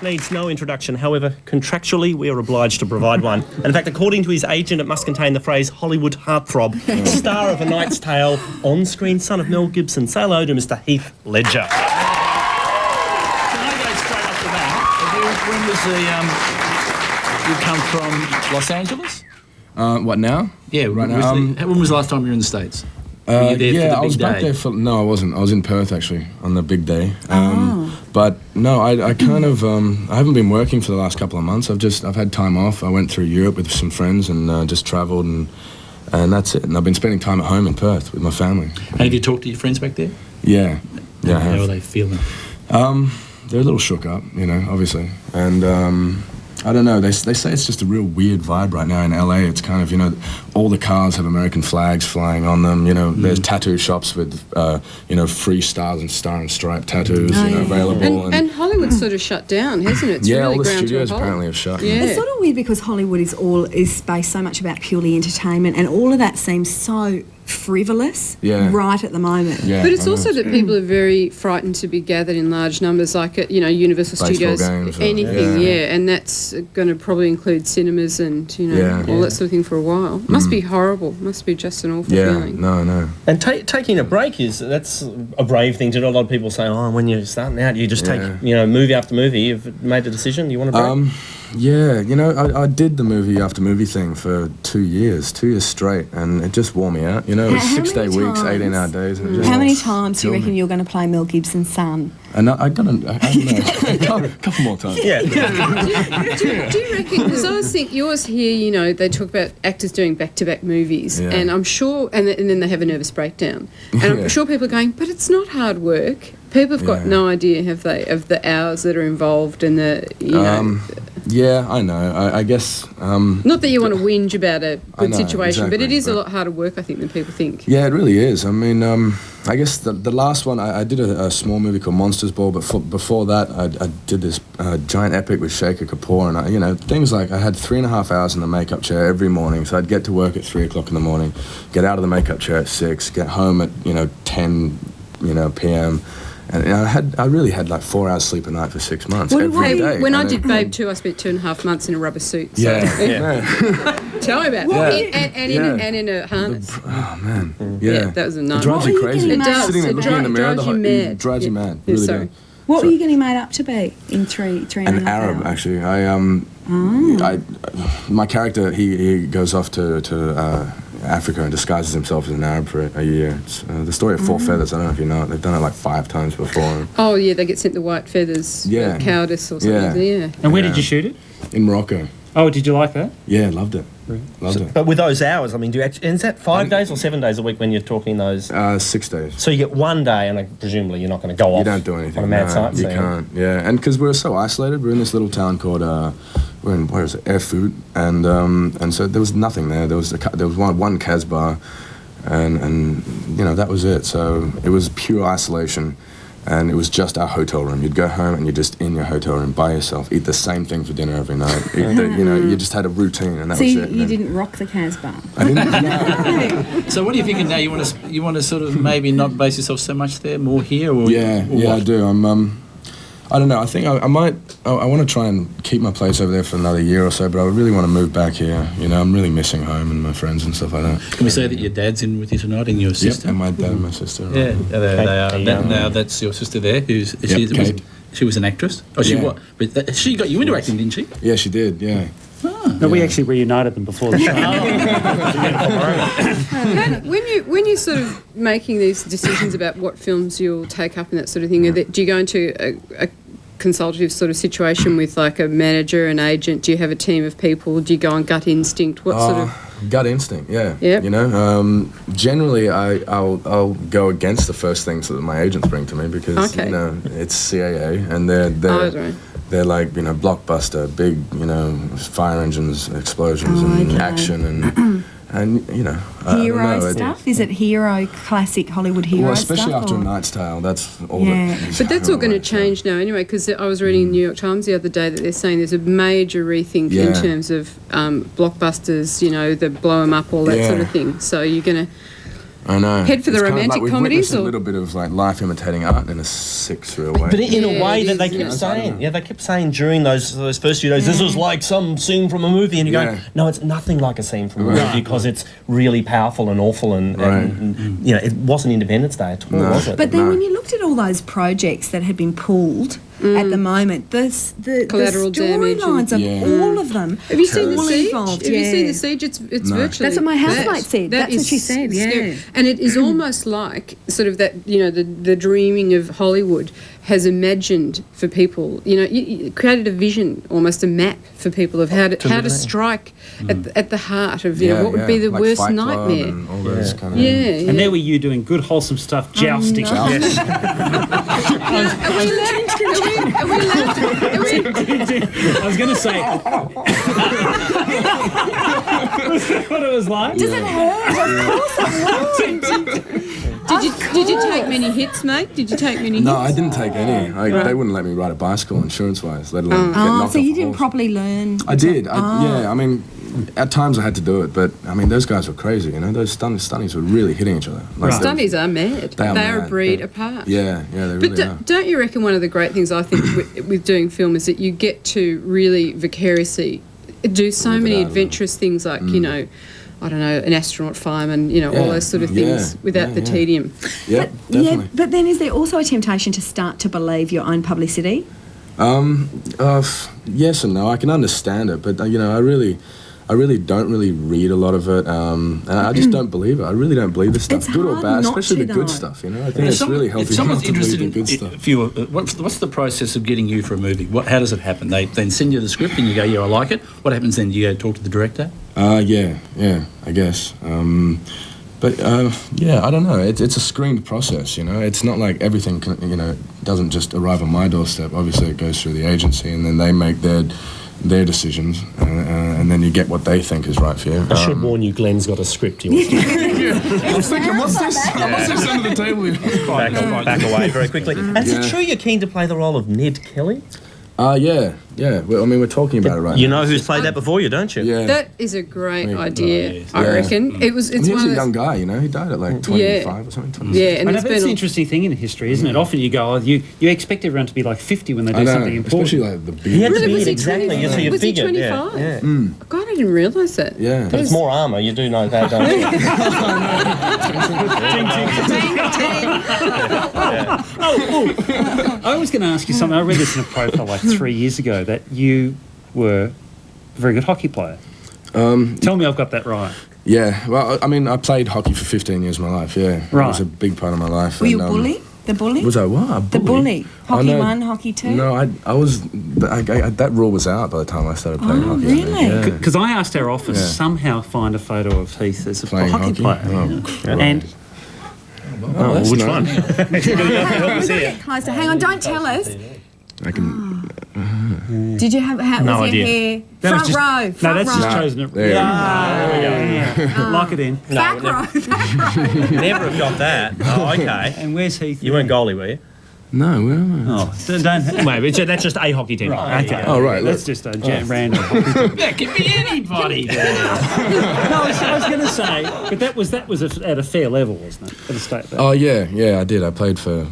needs no introduction. However, contractually, we are obliged to provide one. And in fact, according to his agent, it must contain the phrase Hollywood heartthrob, star of A Knight's Tale, on-screen son of Mel Gibson. Say hello to Mr. Heath Ledger. Can I go straight off the bat? When was you come from Los Angeles? What now? Yeah, right now. When was the last time you were in the States? I was back there for... No, I wasn't. I was in Perth, actually, on the big day. But, no, I kind of... I haven't been working for the last couple of months. I've had time off. I went through Europe with some friends and just travelled, and that's it. And I've been spending time at home in Perth with my family. And have you talked to your friends back there? Yeah. Yeah, I have. How are they feeling? They're a little shook up, obviously. And... I don't know, they say it's just a real weird vibe right now in LA. It's kind of, all the cars have American flags flying on them, there's tattoo shops with, free stars and star and stripe tattoos, available. And Hollywood's sort of shut down, hasn't it? It's really all the ground studios to a halt. apparently have shut. Yeah. It's sort of weird because Hollywood is based so much about purely entertainment, and all of that seems so frivolous right at the moment. Yeah, but it's also that people are very frightened to be gathered in large numbers, like at Universal Studios, anything, and that's going to probably include cinemas and all that sort of thing for a while. Must be horrible. Must be just an awful feeling. No. And taking a break that's a brave thing to do. A lot of people say, when you're starting out, you just take movie after movie. You've made a decision. You want to break? I did the movie after movie thing for 2 years straight, and it just wore me out. It was 6-day weeks, 18-hour days. And how many times do you reckon you're going to play Mel Gibson's son? And I don't know, a couple more times. Yeah. do you reckon, because I always think, you always hear, they talk about actors doing back-to-back movies, and I'm sure, and then they have a nervous breakdown. And I'm sure people are going, but it's not hard work. People have got no idea, have they, of the hours that are involved and Yeah, I know. I guess... not that you want to whinge about a good situation, exactly, but it is a lot harder work, I think, than people think. Yeah, it really is. I mean, I guess the last one, I did a small movie called Monsters Ball, but before that, I did this giant epic with Shaker Kapoor, and, things like I had 3.5 hours in the makeup chair every morning, so I'd get to work at 3 o'clock in the morning, get out of the makeup chair at 6, get home at, 10, p.m., and I really had like 4 hours sleep a night for 6 months every day. When I did Babe 2, I spent 2.5 months in a rubber suit. So. Tell me about it. And in a harness. Oh, man. Yeah, that was a nightmare. It drives you crazy. It does. Sitting there looking in the mirror, it drives you mad. Really does. What were you getting made up to be in three and a half Arab, hours? actually. My character, he goes off to Africa and disguises himself as an Arab for a year. It's the story of Four Feathers. I don't know if you know it. They've done it like 5 times before. Oh, yeah, they get sent the white feathers. Yeah. Cowardice or something. Yeah. And where did you shoot it? In Morocco. Oh, did you like that? Yeah, loved it. Loved it. But with those hours, do you actually... Is that 5 days or 7 days a week when you're talking those... 6 days. So you get 1 day, and presumably you're not going to go off... You don't do anything. On a mad site. You can't, yeah. And because we're so isolated, we're in this little town called... we're in, where is it? Erfurt. And so there was nothing there. There was one Casbah, and that was it. So it was pure isolation. And it was just our hotel room. You'd go home and you're just in your hotel room by yourself, eat the same thing for dinner every night. You just had a routine, and that was it. So you didn't rock the Casbah? I didn't. So what are you thinking now? You want to sort of maybe not base yourself so much there, more here? Or I do. I don't know. I think I might. I want to try and keep my place over there for another year or so, but I really want to move back here. I'm really missing home and my friends and stuff like that. Can we say that your dad's in with you tonight and your sister? Yep, and my dad and my sister. Right. Yeah, they are. Now that's your sister there. She was an actress. Oh, she what? But she got you into acting, didn't she? Yeah, she did. Yeah. No, we actually reunited them before the show. When you're sort of making these decisions about what films you'll take up and that sort of thing, do you go into a consultative sort of situation with like a manager, an agent? Do you have a team of people? Do you go on gut instinct? What sort of... Gut instinct, yeah. Yep. Generally I'll go against the first things that my agents bring to me because it's CAA and they're like blockbuster, big fire engines, explosions, and action and hero stuff. Is it classic Hollywood hero stuff? Well, especially after A Knight's Tale, that's all. But that's all going to change now anyway, because I was reading in the New York Times the other day that they're saying there's a major rethink in terms of blockbusters. They blow them up, all that sort of thing. So you're going to. I know. Head for the It's kind of romantic like we've comedies, witnessed a or- little bit of like life imitating art in a sick, surreal way. But in Yeah, a way it that they is, kept yeah. saying, they kept saying during those first few days, this was like some scene from a movie, and you're going, no, it's nothing like a scene from a movie because it's really powerful and awful, and you know, it wasn't Independence Day at all, was it? But then when you looked at all those projects that had been pulled at the moment, the Collateral damage storylines of all of them. Have you seen the all siege? involved, Have you seen yeah. the siege? It's No. virtually. That's what my housemate that. said. That That's what is she said, scary. yeah. And it is almost like sort of that, you know, the dreaming of Hollywood has imagined for people, you know, you created a vision, almost a map for people of how to strike at the heart of, you know, what would be the like worst Fight Club nightmare. and all those kind of Yeah. And there were you doing good, wholesome stuff, jousting. Are we allowed? I was going to say. Was that what it was like? Does it hurt? Of course it would. Did you take many hits, mate? Did you take many No, hits? I didn't take any. They wouldn't let me ride a bicycle insurance-wise, let alone get knocked So off you a didn't horse. properly learn. I did. Yeah, I mean, at times I had to do it, but I mean, those guys were crazy. You know, those stunnies were really hitting each other. Like, Stunnies are mad. They are a mad, breed yeah. apart. Yeah, they But really are. don't you reckon one of the great things I think with doing film is that you get to really vicariously do so Live it many out, adventurous things like, you know, I don't know, an astronaut, fireman, you know, all Yeah. those sort of Yeah. things without the Yeah. tedium. Yeah, definitely. Yeah, but then is there also a temptation to start to believe your own publicity? Yes and no. I can understand it, but you know, I really don't really read a lot of it, and I just don't believe it. I really don't believe this stuff, It's good or hard bad, not especially to, the good though. stuff. You know, I think it's really healthy If someone's not to believe interested the in good stuff. if you, what's the process of getting you for a movie? How does it happen? They then send you the script and you go, yeah, I like it. What happens then? Do you go talk to the director? Yeah, I guess. But I don't know. It's a screened process, you know. It's not like everything, you know, doesn't just arrive on my doorstep. Obviously, it goes through the agency, and then they make their decisions, and then you get what they think is right for you. I should warn you, Glenn's got a script he wants to I was thinking, what's this? What's this under the table? back away very quickly. And is it true you're keen to play the role of Ned Kelly? Yeah. Well, I mean, we're talking about it right now. You know who's played that before you, don't you? Yeah. That is a great idea, yes. I Yeah. reckon. It's He was one a of young those, guy, you know. He died at like 25 or something. 26. yeah, and I know, it's but it's been an interesting thing in history, isn't it? Often you go, you expect everyone to be like 50 when they do I know, something important. especially like the beard. He had to Really, be was he exactly. 25? So you Was he figured, 25? yeah. God, I didn't realise that. Yeah. But it's more armour, you do know that, don't you? I was going to ask you something. I read this in a profile like 3 years ago that you were a very good hockey player. Tell me I've got that right. Yeah, well, I mean, I played hockey for 15 years of my life, yeah. Right. It was a big part of my life. Were you a and, bully? The bully? Was I what? A bully? The bully. Hockey no. 1, hockey 2? No, I was... that rule was out by the time I started playing hockey. I think. really? Yeah. Because I asked our office Yeah. somehow find a photo of Heath as a Playing hockey hockey? player. Oh, Christ. And Oh, that's which nice. one? Help us here. Get closer. Hang on, don't tell us. I can... Did you have No was your idea. hair that was front just, row? No, Front that's just row. chosen it. There. Yeah. Lock it in. Back row. Back row. Never have got that. Oh, okay. And where's Heath? You weren't goalie, were you? No, where am I? Oh, don't. Wait, but that's just a hockey team. Right, okay. Oh, right, That's look. just a random. That could be anybody. No, I was going to say, but that was at a fair level, wasn't it? At a state level. Oh, yeah, I did. I played for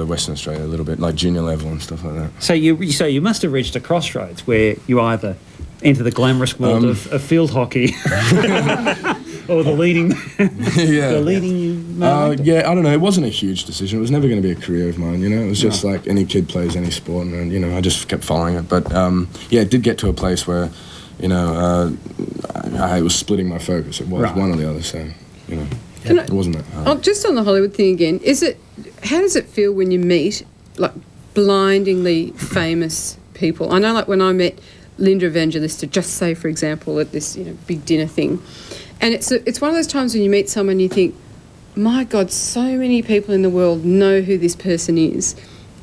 Western Australia a little bit, like junior level and stuff like that. So you must have reached a crossroads where you either enter the glamorous world of field hockey or the leading Yeah. the leading man. Yeah, I don't know. It wasn't a huge decision. It was never going to be a career of mine, you know. It was just like any kid plays any sport, and, you know, I just kept following it. But, yeah, it did get to a place where, you know, I was splitting my focus. It was Right. one or the other, so, you know, Can I- it wasn't that hard. Oh, just on the Hollywood thing again, how does it feel when you meet like blindingly famous people? I know, like when I met Linda Evangelista, just say for example, at this big dinner thing, and it's one of those times when you meet someone you think, my God, so many people in the world know who this person is.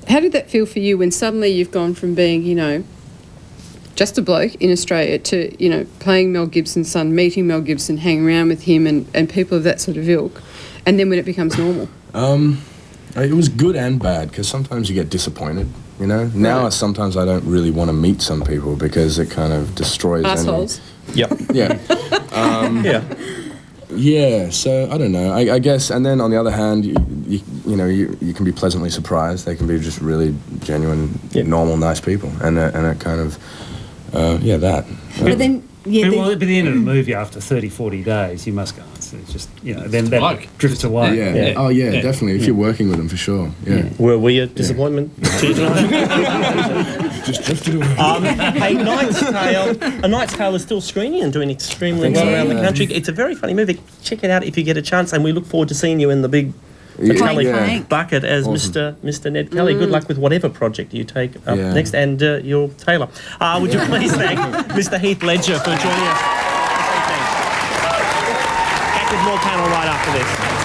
How did that feel for you when suddenly you've gone from being, just a bloke in Australia to, playing Mel Gibson's son, meeting Mel Gibson, hanging around with him and people of that sort of ilk, and then when it becomes normal? It was good and bad, because sometimes you get disappointed, you know. Now, sometimes I don't really want to meet some people because it kind of destroys Assholes. Yep. Yeah. Yeah. Yeah, so I don't know. I guess, and then on the other hand, you can be pleasantly surprised. They can be just really genuine, normal, nice people, and it kind of, that. But then, well, at the end of the movie, after 30, 40 days, you must go. It's just, then that drifts away. Yeah. Oh, yeah, definitely. If you're working with them, for sure. Yeah. Were we a disappointment to you tonight? Just drifted away. Hey, A Knight's Tale is still screening and doing extremely well around the country. It's a very funny movie. Check it out if you get a chance, and we look forward to seeing you in the big metallic bucket as awesome. Mr. Ned Kelly. Good luck with whatever project you take up next, and your tailor. Would you please thank Mr. Heath Ledger for joining us this evening? Back with more panel right after this.